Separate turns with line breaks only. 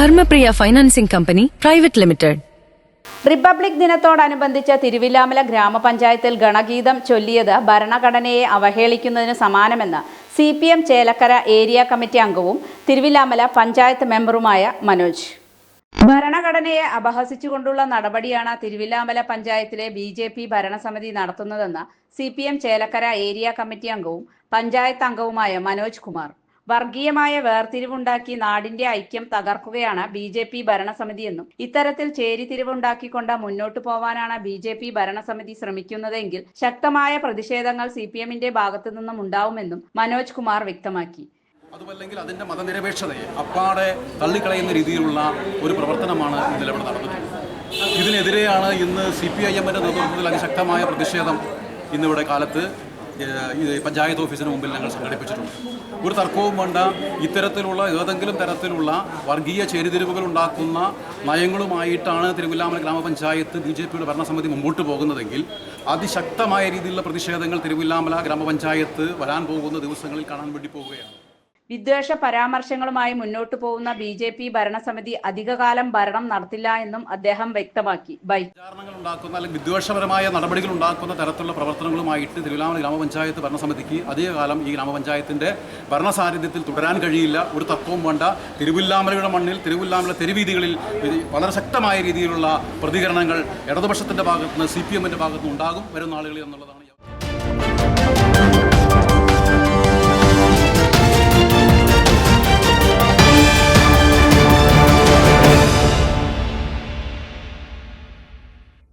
Dharmapriya financing company private limited.
Republic ദിനത്തോടനുബന്ധിച്ച് തിരുവില്ലാമല ഗ്രാമപഞ്ചായത്തിൽ ഗണഗീതം ചൊല്ലിയത് ഭരണഘടനയെ അവഹേളിക്കുന്നതിന് സമാനമെന്ന് CPM ചേലക്കര ഏരിയ കമ്മിറ്റി അംഗവും തിരുവില്ലാമല പഞ്ചായത്ത് മെമ്പറുമായ മനോജ്. ഭരണഘടനയെ അപഹസിച്ചുകൊണ്ടുള്ള നടപടിയാണ് തിരുവില്ലാമല പഞ്ചായത്തിലെ BJP ഭരണസമിതി നടത്തുന്നതെന്ന് CPM ചേലക്കര ഏരിയ കമ്മിറ്റി അംഗവും പഞ്ചായത്ത് അംഗവുമായ മനോജ് കുമാർ. വർഗീയമായ വേർതിരിവുണ്ടാക്കി നാടിന്റെ ഐക്യം തകർക്കുകയാണ് BJP ഭരണസമിതിയെന്നും ഇത്തരത്തിൽ ചേരിതിരിവുണ്ടാക്കിക്കൊണ്ട് മുന്നോട്ടു പോവാനാണ് BJP ഭരണസമിതി ശ്രമിക്കുന്നതെങ്കിൽ ശക്തമായ പ്രതിഷേധങ്ങൾ CPMന്റെ ഭാഗത്തു നിന്നും ഉണ്ടാവുമെന്നും മനോജ് കുമാർ വ്യക്തമാക്കി.
അതുമല്ലെങ്കിൽ അതിൻ്റെ മതനിരപേക്ഷതയെ അപ്പാടെ തള്ളിക്കളയുന്ന രീതിയിലുള്ള ഒരു പ്രവർത്തനമാണ് ഇതിലവിടെ നടന്നിട്ടുള്ളത്. ഇതിനെതിരെയാണ് ഇന്ന് CPIMന്റെ നേതൃത്വത്തിൽ അതിശക്തമായ പ്രതിഷേധം ഇന്നിവിടെ കാലത്ത് പഞ്ചായത്ത് ഓഫീസിന് മുമ്പിൽ ഞങ്ങൾ സംഘടിപ്പിച്ചിട്ടുണ്ട്. ഒരു തർക്കവും വേണ്ട, ഇത്തരത്തിലുള്ള ഏതെങ്കിലും തരത്തിലുള്ള വർഗീയ ചേരിതിരിവുകൾ ഉണ്ടാക്കുന്ന നയങ്ങളുമായിട്ടാണ് തിരുവില്ലാമല ഗ്രാമപഞ്ചായത്ത് BJPയുടെ ഭരണസമിതി മുമ്പോട്ട് പോകുന്നതെങ്കിൽ അതിശക്തമായ രീതിയിലുള്ള പ്രതിഷേധങ്ങൾ തിരുവില്ലാമല ഗ്രാമപഞ്ചായത്ത് വരാൻ പോകുന്ന ദിവസങ്ങളിൽ കാണാൻ വേണ്ടി പോവുകയാണ്.
വിദ്വേഷ പരാമർശങ്ങളുമായി മുന്നോട്ടു പോകുന്ന BJP ഭരണസമിതി അധികകാലം ഭരണം നടത്തില്ല എന്നും അദ്ദേഹം വ്യക്തമാക്കി.
പ്രചാരണങ്ങൾ ഉണ്ടാക്കുന്ന അല്ലെങ്കിൽ വിദ്വേഷപരമായ നടപടികൾ ഉണ്ടാക്കുന്ന തരത്തിലുള്ള പ്രവർത്തനങ്ങളുമായിട്ട് തിരുവില്ലാമല ഗ്രാമപഞ്ചായത്ത് ഭരണസമിതിക്ക് അധികകാലം ഈ ഗ്രാമപഞ്ചായത്തിന്റെ ഭരണസാന്നിധ്യത്തിൽ തുടരാൻ കഴിയില്ല. ഒരു തർക്കവും വേണ്ട. തിരുവില്ലാമലയുടെ മണ്ണിൽ തിരുവില്ലാമല തെരുവീതികളിൽ വളരെ ശക്തമായ രീതിയിലുള്ള പ്രതികരണങ്ങൾ ഇടതുപക്ഷത്തിന്റെ ഭാഗത്തുനിന്ന് CPMന്റെ ഭാഗത്തുനിന്ന് ഉണ്ടാകും വരും നാളുകളിൽ എന്നുള്ളതാണ്.